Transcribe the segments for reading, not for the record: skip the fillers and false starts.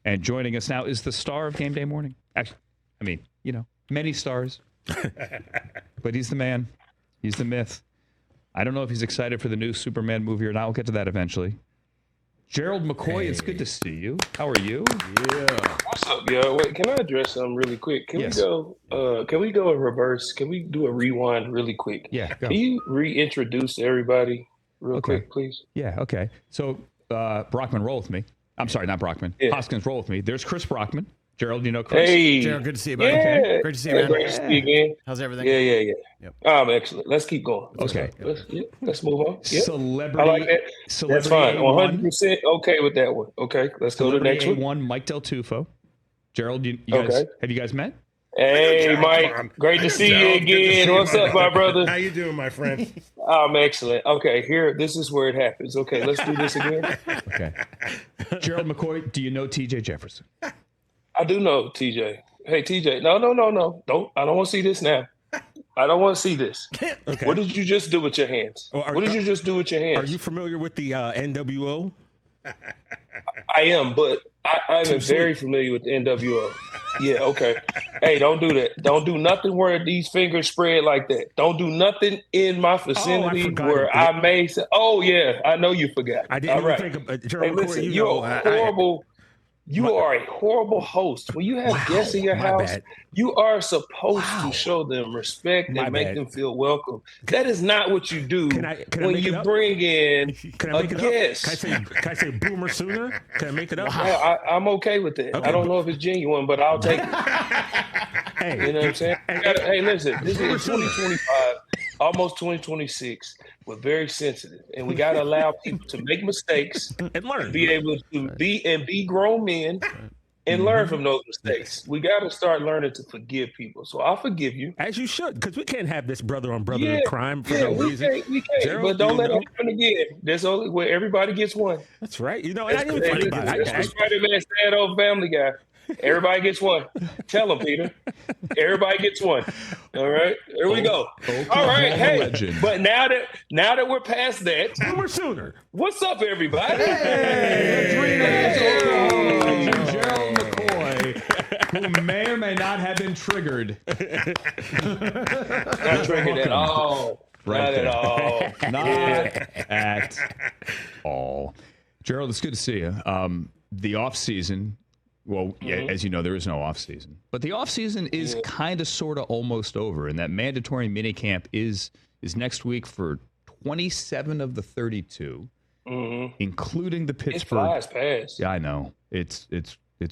And joining us now is the star of Game Day Morning. Actually, many stars. But he's the man. He's the myth. I don't know if he's excited for the new Superman movie or not. We'll get to that eventually. Gerald McCoy, It's good to see you. How are you? Yeah. What's up, yo? Wait, can I address something really quick? Can we go in reverse? Can we do a rewind really quick? Yeah, go. Can you reintroduce everybody real quick, please? Yeah, okay. So Brockman, roll with me. I'm sorry, not Brockman. Yeah. Hoskins, roll with me. There's Chris Brockman. Gerald, you know Chris? Hey. Gerald, good to see you, buddy. Yeah. Okay. Great to see you, man. Great to see you again. How's everything? Yeah. Yep. Excellent. Let's keep going. Okay. Let's move on. Yep. Celebrity. I like that. That's fine. A1. 100% okay with that one. Okay, let's go to the next one. Mike Del Tufo. Gerald, you guys, have you guys met? Hey, Mike. Great to see you again. What's up, my brother? How you doing, my friend? I'm excellent. Okay, this is where it happens. Okay, let's do this again. Okay. Gerald McCoy, do you know TJ Jefferson? I do know TJ. Hey, TJ. No. I don't want to see this now. I don't want to see this. Okay. What did you just do with your hands? What did you just do with your hands? Are you familiar with the NWO? I am, but I'm very familiar with the NWO. Yeah, okay. Hey, don't do that. Don't do nothing where these fingers spread like that. Don't do nothing in my vicinity where I may say, I know you forgot. I didn't think of Gerald McCoy. Listen, you're horrible. You are a horrible host. When you have guests in your house, you are supposed to show them respect and make them feel welcome. That is not what you do when you bring in a guest. Can I say boomer sooner? Can I make it up? I'm okay with that. Okay. I don't know if it's genuine, but I'll take it. You know what I'm saying? Hey, listen, this is 2025, almost 2026. We're very sensitive, and we got to allow people to make mistakes and learn. Be able to be grown men and learn from those mistakes. We got to start learning to forgive people. So I'll forgive you, as you should, because we can't have this brother on brother crime for no reason. We can't. Gerald, but don't let it happen again. That's only where everybody gets one. That's right. And I didn't funny about it. That's Spider-Man, sad old Family Guy. Everybody gets one. Tell him, Peter. Everybody gets one. All right, here we go. All right, hey. Legend. But now that we're past that, boomer sooner. What's up, everybody? Hey, Gerald McCoy, who may or may not have been triggered. Not triggered at all. Not at all. Not at all. Gerald, it's good to see you. The off season. Well, as you know, there is no off season, but the off season is kind of, sort of, almost over, and that mandatory minicamp is next week for 27 of the 32, including the Pittsburgh. It flies past. Yeah, I know. It's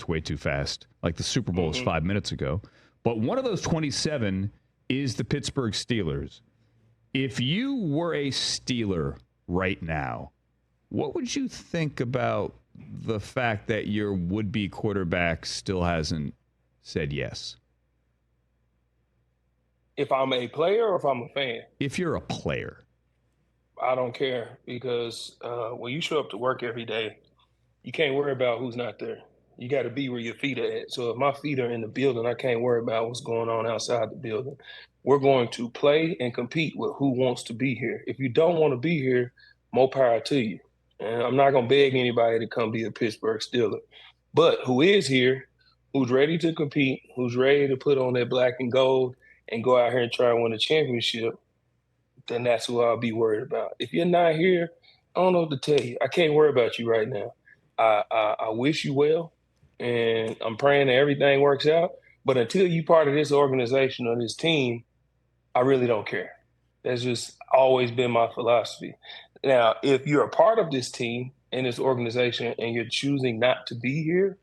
way too fast. Like the Super Bowl is 5 minutes ago, but one of those 27 is the Pittsburgh Steelers. If you were a Steeler right now, what would you think about the fact that your would-be quarterback still hasn't said yes? If I'm a player or if I'm a fan? If you're a player. I don't care, because when you show up to work every day, you can't worry about who's not there. You got to be where your feet are at. So if my feet are in the building, I can't worry about what's going on outside the building. We're going to play and compete with who wants to be here. If you don't want to be here, more power to you. And I'm not going to beg anybody to come be a Pittsburgh Steeler. But who is here, who's ready to compete, who's ready to put on that black and gold and go out here and try and win a championship, then that's who I'll be worried about. If you're not here, I don't know what to tell you. I can't worry about you right now. I wish you well, and I'm praying that everything works out. But until you're part of this organization or this team, I really don't care. That's just always been my philosophy. Now, if you're a part of this team and this organization and you're choosing not to be here,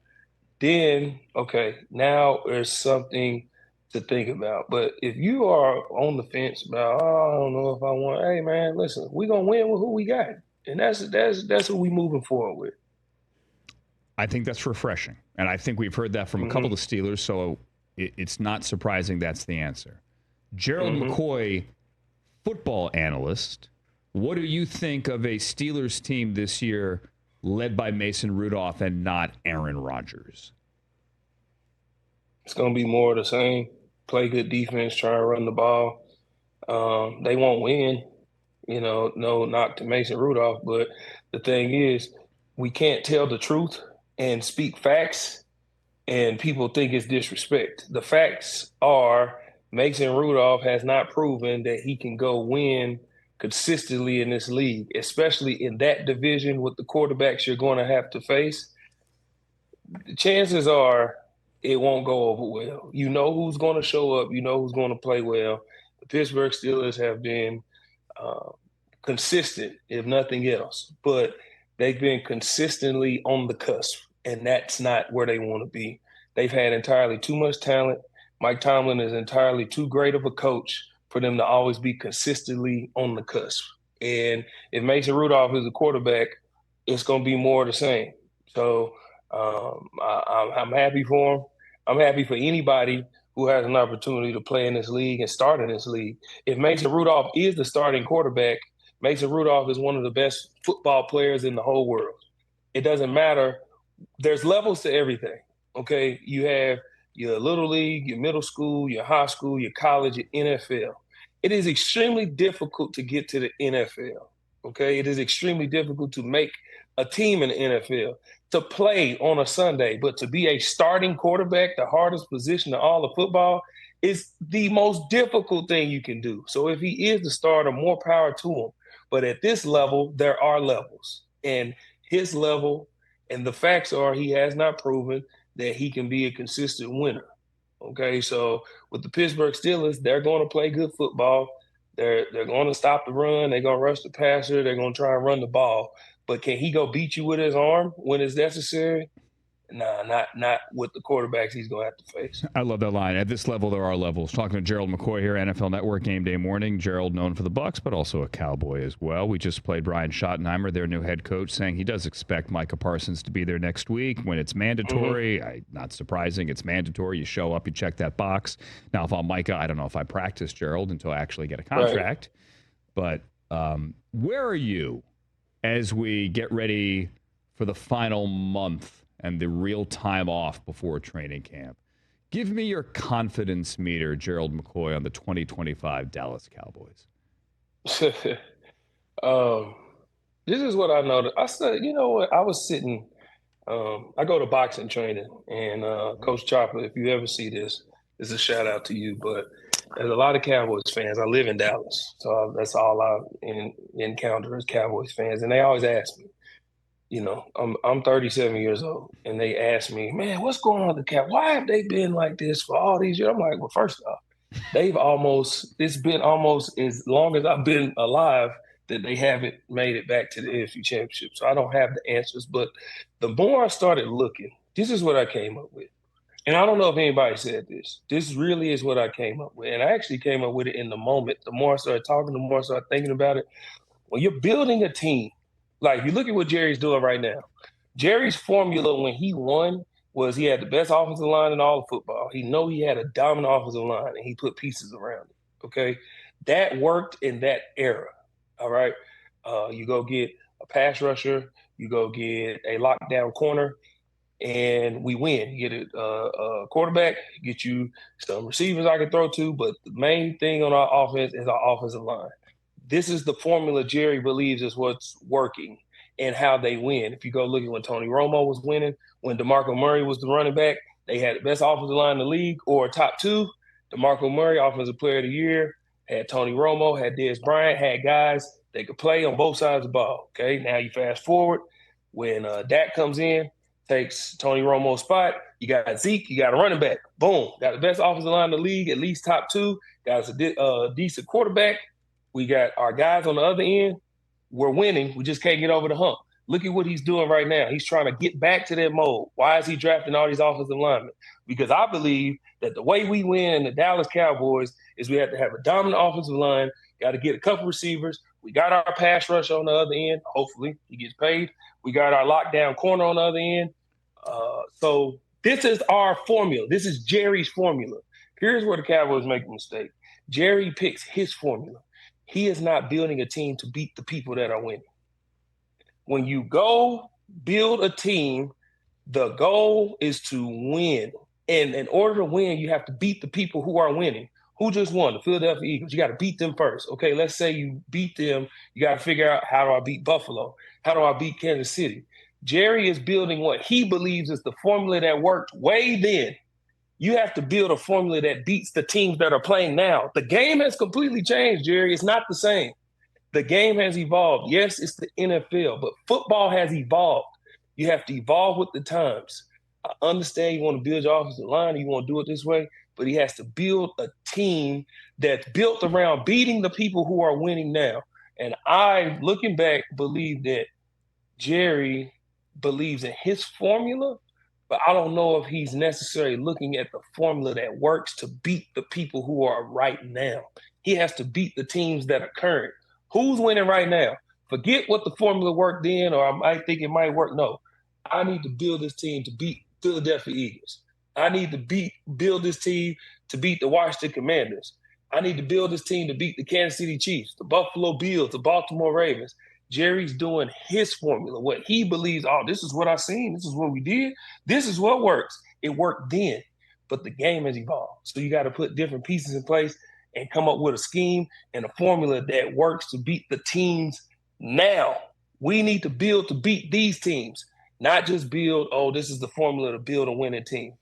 then, okay, now there's something to think about. But if you are on the fence about, I don't know if I want, hey, man, listen, we're going to win with who we got. And that's what we're moving forward with. I think that's refreshing. And I think we've heard that from a couple of Steelers, so it's not surprising that's the answer. Gerald McCoy, football analyst, what do you think of a Steelers team this year led by Mason Rudolph and not Aaron Rodgers? It's going to be more of the same. Play good defense, try to run the ball. They won't win, no knock to Mason Rudolph. But the thing is, we can't tell the truth and speak facts, and people think it's disrespect. The facts are Mason Rudolph has not proven that he can go win consistently in this league, especially in that division with the quarterbacks you're going to have to face. The chances are it won't go over well. You know who's going to show up. You know who's going to play well. The Pittsburgh Steelers have been consistent, if nothing else, but they've been consistently on the cusp, and that's not where they want to be. They've had entirely too much talent. Mike Tomlin is entirely too great of a coach for them to always be consistently on the cusp. And if Mason Rudolph is a quarterback, it's going to be more of the same. So I'm happy for him. I'm happy for anybody who has an opportunity to play in this league and start in this league. If Mason Rudolph is the starting quarterback, Mason Rudolph is one of the best football players in the whole world. It doesn't matter. There's levels to everything, okay? You have your little league, your middle school, your high school, your college, your NFL. It is extremely difficult to get to the NFL, okay? It is extremely difficult to make a team in the NFL, to play on a Sunday, but to be a starting quarterback, the hardest position in all of football, is the most difficult thing you can do. So if he is the starter, more power to him. But at this level, there are levels. And his level, and the facts are he has not proven that he can be a consistent winner. Okay, so with the Pittsburgh Steelers, they're going to play good football. They're going to stop the run. They're going to rush the passer. They're going to try and run the ball. But can he go beat you with his arm when it's necessary? Nah, not with the quarterbacks he's going to have to face. I love that line. At this level, there are levels. Talking to Gerald McCoy here, NFL Network Game Day Morning. Gerald, known for the Bucs, but also a Cowboy as well. We just played Brian Schottenheimer, their new head coach, saying he does expect Micah Parsons to be there next week when it's mandatory. Not surprising. It's mandatory. You show up, you check that box. Now, if I'm Micah, I don't know if I practice, Gerald, until I actually get a contract. Right. But where are you as we get ready for the final month and the real time off before training camp? Give me your confidence meter, Gerald McCoy, on the 2025 Dallas Cowboys. This is what I noticed. I said, you know what? I was sitting, I go to boxing training, and Coach Chopper, if you ever see this, it's a shout out to you, but there's a lot of Cowboys fans. I live in Dallas, so that's all I encounter is Cowboys fans, and they always ask me, you know, I'm 37 years old, and they ask me, man, what's going on with the Cowboys? Why have they been like this for all these years? I'm like, well, first off, it's been almost as long as I've been alive that they haven't made it back to the NFC Championship. So I don't have the answers. But the more I started looking, this is what I came up with. And I don't know if anybody said this. This really is what I came up with. And I actually came up with it in the moment. The more I started talking, the more I started thinking about it. When you're building a team, like, you look at what Jerry's doing right now. Jerry's formula when he won was he had the best offensive line in all of football. He had a dominant offensive line, and he put pieces around it, okay? That worked in that era, all right? You go get a pass rusher. You go get a lockdown corner, and we win. You get a quarterback, get you some receivers I can throw to, but the main thing on our offense is our offensive line. This is the formula Jerry believes is what's working and how they win. If you go look at when Tony Romo was winning, when DeMarco Murray was the running back, they had the best offensive line in the league, or top two. DeMarco Murray, Offensive Player of the Year, had Tony Romo, had Dez Bryant, had guys that could play on both sides of the ball. Okay, now you fast forward when Dak comes in, takes Tony Romo's spot. You got Zeke, you got a running back. Boom, got the best offensive line in the league, at least top two. Got a decent quarterback. We got our guys on the other end. We're winning. We just can't get over the hump. Look at what he's doing right now. He's trying to get back to that mode. Why is he drafting all these offensive linemen? Because I believe that the way we win the Dallas Cowboys is we have to have a dominant offensive line, got to get a couple receivers. We got our pass rush on the other end. Hopefully he gets paid. We got our lockdown corner on the other end. So this is our formula. This is Jerry's formula. Here's where the Cowboys make a mistake. Jerry picks his formula. He is not building a team to beat the people that are winning. When you go build a team, the goal is to win. And in order to win, you have to beat the people who are winning. Who just won? The Philadelphia Eagles. You got to beat them first. Okay, let's say you beat them. You got to figure out, how do I beat Buffalo? How do I beat Kansas City? Jerry is building what he believes is the formula that worked way then. You have to build a formula that beats the teams that are playing now. The game has completely changed, Jerry. It's not the same. The game has evolved. Yes, it's the NFL, but football has evolved. You have to evolve with the times. I understand you want to build your offensive line, you want to do it this way, but he has to build a team that's built around beating the people who are winning now. And I, looking back, believe that Jerry believes in his formula, but I don't know if he's necessarily looking at the formula that works to beat the people who are right now. He has to beat the teams that are current. Who's winning right now? Forget what the formula worked then, or I might think it might work. No, I need to build this team to beat Philadelphia Eagles. I need to build this team to beat the Washington Commanders. I need to build this team to beat the Kansas City Chiefs, the Buffalo Bills, the Baltimore Ravens. Jerry's doing his formula, what he believes, this is what I've seen. This is what we did. This is what works. It worked then, but the game has evolved. So you got to put different pieces in place and come up with a scheme and a formula that works to beat the teams now. We need to build to beat these teams, not just build, this is the formula to build a winning team.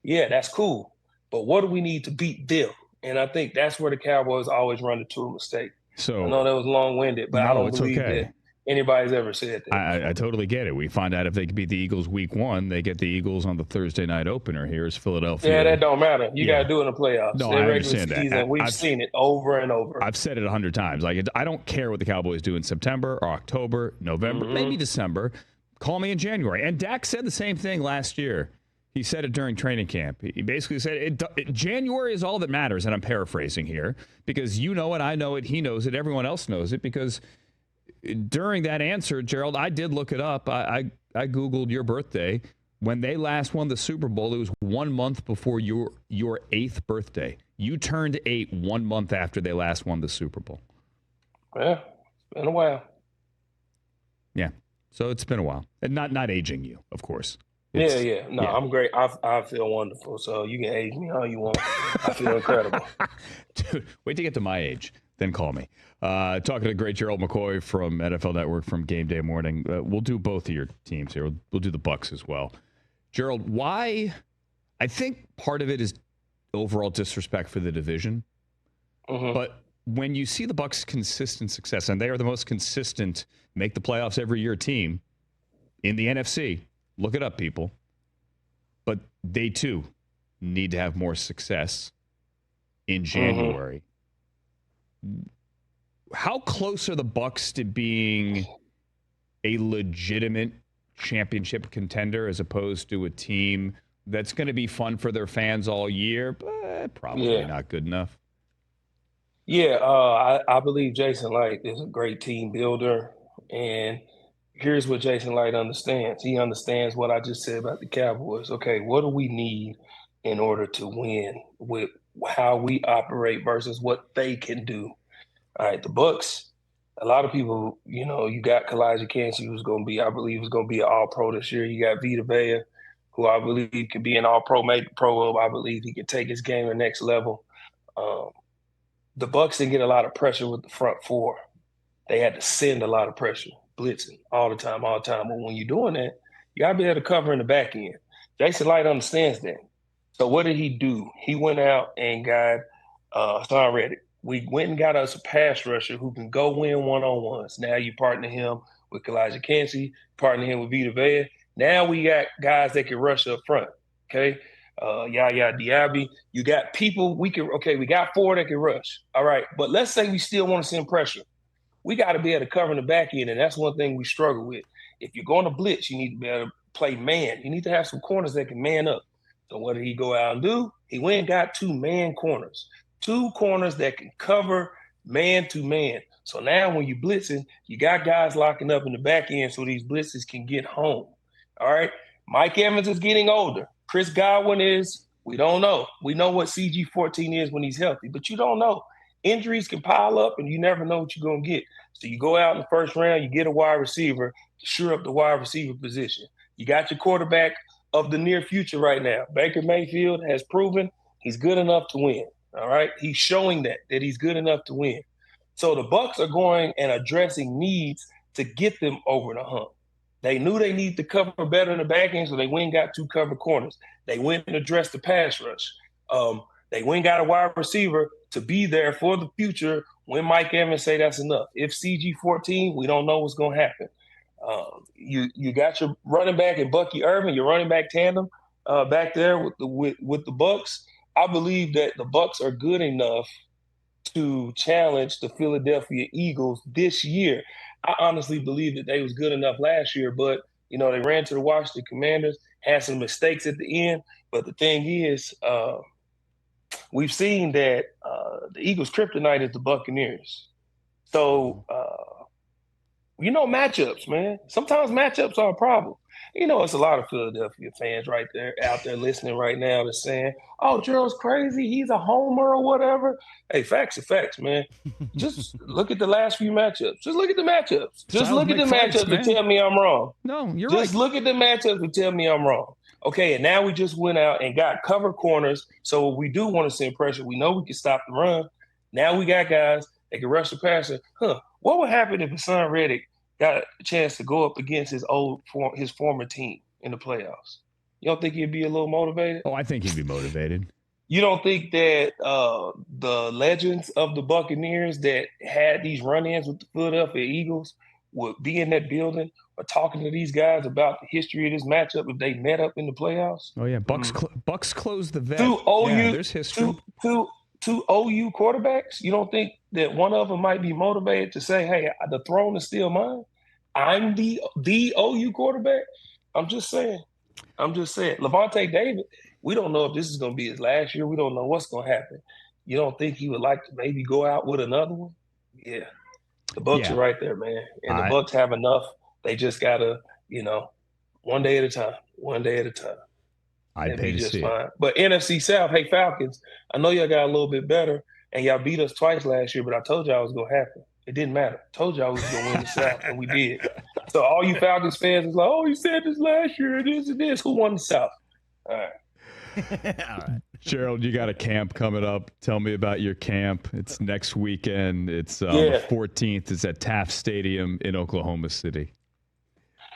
Yeah, that's cool. But what do we need to beat them? And I think that's where the Cowboys always run into a mistake. So I know that was long-winded, but I don't believe that anybody's ever said that. I totally get it. We find out if they can beat the Eagles week 1, they get the Eagles on the Thursday night opener. Here's Philadelphia. Yeah, that don't matter. You got to do it in the playoffs. No, I understand that. We've seen it over and over. I've said it 100 times. Like, I don't care what the Cowboys do in September or October, November, maybe December. Call me in January. And Dak said the same thing last year. He said it during training camp. He basically said January is all that matters, and I'm paraphrasing here, because you know it, I know it, he knows it, everyone else knows it, because during that answer, Gerald, I did look it up. I Googled your birthday. When they last won the Super Bowl, it was 1 month before your 8th birthday. You turned 8 1 month after they last won the Super Bowl. Yeah, it's been a while. Yeah, so it's been a while. And not aging you, of course. No, I'm great. I feel wonderful. So you can age me all you want. I feel incredible. Dude, wait to get to my age, then call me. Talking to the great Gerald McCoy from NFL Network from Game Day Morning. We'll do both of your teams here. We'll do the Bucs as well. Gerald, why? I think part of it is overall disrespect for the division. But when you see the Bucs' consistent success, and they are the most consistent, make the playoffs every year team in the NFC. Look it up, people. But they, too, need to have more success in January. How close are the Bucs to being a legitimate championship contender as opposed to a team that's going to be fun for their fans all year, but probably not good enough? Yeah, I believe Jason Light is a great team builder, and here's what Jason Light understands. He understands what I just said about the Cowboys. Okay, what do we need in order to win with how we operate versus what they can do? All right, the Bucs, a lot of people, you got Kalijah Kancey, who's going to be, I believe, is going to be an all-pro this year. You got Vita Vea, who I believe can be an all-pro, maybe pro. I believe he can take his game to the next level. The Bucs didn't get a lot of pressure with the front four. They had to send a lot of pressure. Blitzing all the time. But when you're doing that, you got to be able to cover in the back end. Jason Light understands that. So what did he do? He went out and got Son Reddick. We went and got us a pass rusher who can go win one-on-ones. Now you partner him with Kalijah Kancey, partner him with Vita Vea. Now we got guys that can rush up front, okay? Yaya Diaby. You got people we got 4 that can rush. All right, but let's say we still want to send pressure. We got to be able to cover in the back end, and that's one thing we struggle with. If you're going to blitz, you need to be able to play man. You need to have some corners that can man up. So what did he go out and do? He went and got 2 man corners. 2 corners that can cover man to man. So now when you're blitzing, you got guys locking up in the back end so these blitzes can get home. All right? Mike Evans is getting older. Chris Godwin is, we don't know. We know what CG14 is when he's healthy, but you don't know. Injuries can pile up, and you never know what you're going to get. So you go out in the first round, you get a wide receiver to shore up the wide receiver position. You got your quarterback of the near future right now. Baker Mayfield has proven he's good enough to win. All right? He's showing that he's good enough to win. So the Bucs are going and addressing needs to get them over the hump. They knew they need to cover better in the back end, so they went and got 2 cover corners. They went and addressed the pass rush. They went and got a wide receiver to be there for the future when Mike Evans say that's enough. If CG14, we don't know what's going to happen. You got your running back and Bucky Irvin, your running back tandem back there with the Bucs. I believe that the Bucs are good enough to challenge the Philadelphia Eagles this year. I honestly believe that they was good enough last year, but they ran to the Washington Commanders, had some mistakes at the end. But the thing is, we've seen that the Eagles' kryptonite is the Buccaneers. So, matchups, man. Sometimes matchups are a problem. It's a lot of Philadelphia fans out there listening right now that's saying, oh, Gerald's crazy. He's a homer or whatever. Hey, facts are facts, man. Just look at the last few matchups. Just look at the matchups. Just look at the matchups and tell me I'm wrong. No, you're right. Just look at the matchups and tell me I'm wrong. Okay, and now we just went out and got cover corners. So we do want to send pressure. We know we can stop the run. Now we got guys that can rush the passer. What would happen if Hassan Reddick got a chance to go up against his former team in the playoffs? You don't think he'd be a little motivated? Oh, I think he'd be motivated. You don't think that the legends of the Buccaneers that had these run-ins with the Philadelphia Eagles would be in that building or talking to these guys about the history of this matchup if they met up in the playoffs? Oh, yeah. Bucs closed the vet. There's history. Two OU quarterbacks, you don't think that one of them might be motivated to say, hey, the throne is still mine? I'm the OU quarterback? I'm just saying. Levante David, we don't know if this is going to be his last year. We don't know what's going to happen. You don't think he would like to maybe go out with another one? Yeah. The Bucs are right there, man. And the Bucs have enough. They just got to, one day at a time. I'd pay to see fine. But NFC South, hey, Falcons, I know y'all got a little bit better, and y'all beat us twice last year, but I told y'all it was going to happen. It didn't matter. I told y'all we was going to win the South, and we did. So all you Falcons fans is like, oh, you said this last year, this and this. Who won the South? All right. All right. Gerald, you got a camp coming up. Tell me about your camp. It's next weekend. It's the 14th. It's at Taft Stadium in Oklahoma City.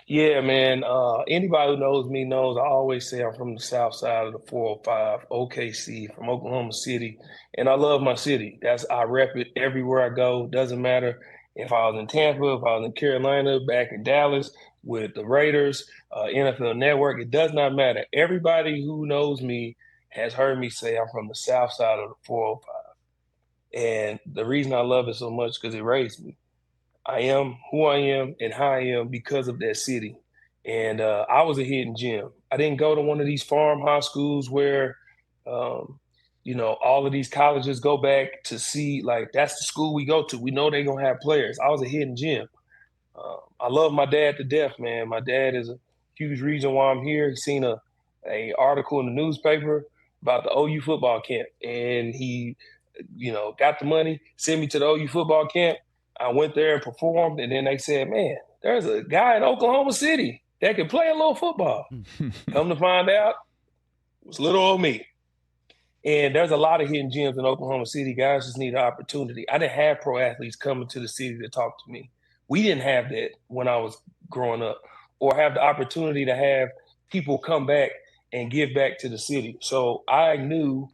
Yeah, man. Anybody who knows me knows I always say I'm from the south side of the 405, OKC, from Oklahoma City. And I love my city. I rep it everywhere I go. Doesn't matter if I was in Tampa, if I was in Carolina, back in Dallas with the Raiders, NFL Network. It does not matter. Everybody who knows me has heard me say I'm from the south side of the 405. And the reason I love it so much is because it raised me. I am who I am and how I am because of that city. And I was a hidden gem. I didn't go to one of these farm high schools where, all of these colleges go back to see, like, that's the school we go to. We know they're going to have players. I was a hidden gem. I love my dad to death, man. My dad is a huge reason why I'm here. He's seen a article in the newspaper about the OU football camp. And he, got the money, sent me to the OU football camp. I went there and performed, and then they said, man, there's a guy in Oklahoma City that can play a little football. Come to find out, it was little old me. And there's a lot of hidden gems in Oklahoma City. Guys just need an opportunity. I didn't have pro athletes coming to the city to talk to me. We didn't have that when I was growing up, or have the opportunity to have people come back and give back to the city. So I knew,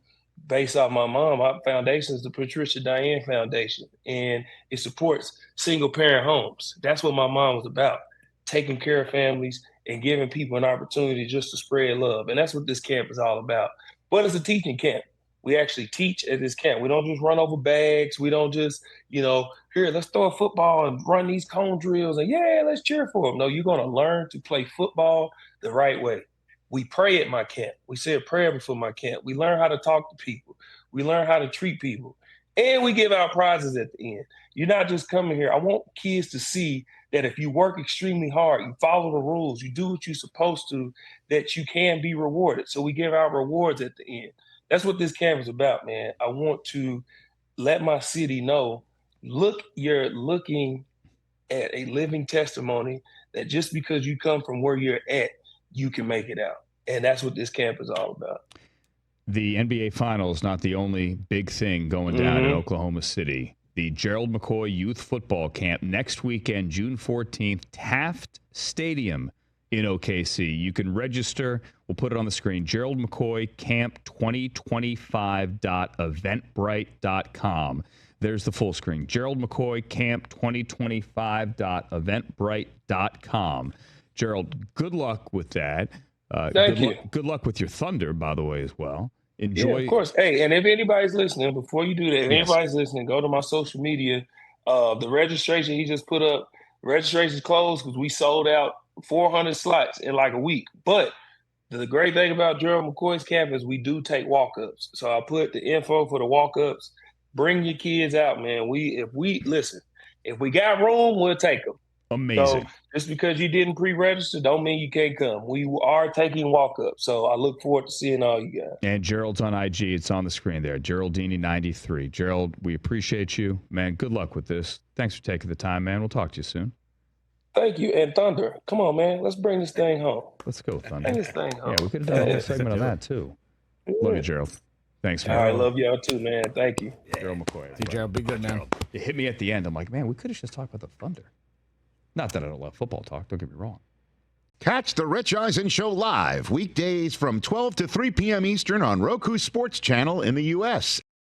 based off my mom, our foundation is the Patricia Diane Foundation, and it supports single-parent homes. That's what my mom was about, taking care of families and giving people an opportunity just to spread love. And that's what this camp is all about. But it's a teaching camp. We actually teach at this camp. We don't just run over bags. We don't just, here, let's throw a football and run these cone drills and, let's cheer for them. No, you're going to learn to play football the right way. We pray at my camp. We say a prayer before my camp. We learn how to talk to people. We learn how to treat people. And we give out prizes at the end. You're not just coming here. I want kids to see that if you work extremely hard, you follow the rules, you do what you're supposed to, that you can be rewarded. So we give out rewards at the end. That's what this camp is about, man. I want to let my city know, look, you're looking at a living testimony that just because you come from where you're at, you can make it out. And that's what this camp is all about. The NBA Finals, not the only big thing going down in Oklahoma City. the Gerald McCoy Youth Football Camp next weekend, June 14th, Taft Stadium in OKC. You can register. We'll put it on the screen. Gerald McCoy Camp 2025.eventbrite.com. There's the full screen. Gerald McCoy Camp 2025.eventbrite.com. Gerald, good luck with that. Thank you. Good luck with your Thunder, by the way, as well. Enjoy. Yeah, of course. Hey, and if anybody's listening, before you do that, if anybody's listening, go to my social media. The registration he just put up, registration's closed because we sold out 400 slots in like a week. But the great thing about Gerald McCoy's camp is we do take walk-ups. So I put the info for the walk-ups. Bring your kids out, man. If we got room, we'll take them. Amazing. So just because you didn't pre-register don't mean you can't come. We are taking walk-ups, so I look forward to seeing all you guys. And Gerald's on IG. It's on the screen there. Geraldini93. Gerald, we appreciate you. Man, good luck with this. Thanks for taking the time, man. We'll talk to you soon. Thank you. And Thunder, come on, man. Let's bring this thing home. Let's go, Thunder. Bring this thing home. Yeah, we could have done a whole segment on that, too. Yeah. Love you, Gerald. Thanks, man. I love y'all, too, man. Thank you. Gerald McCoy. See, Gerald, be good now. It hit me at the end. I'm like, man, we could have just talked about the Thunder. Not that I don't love football talk. Don't get me wrong. Catch the Rich Eisen Show live weekdays from 12 to 3 p.m. Eastern on Roku Sports Channel in the U.S.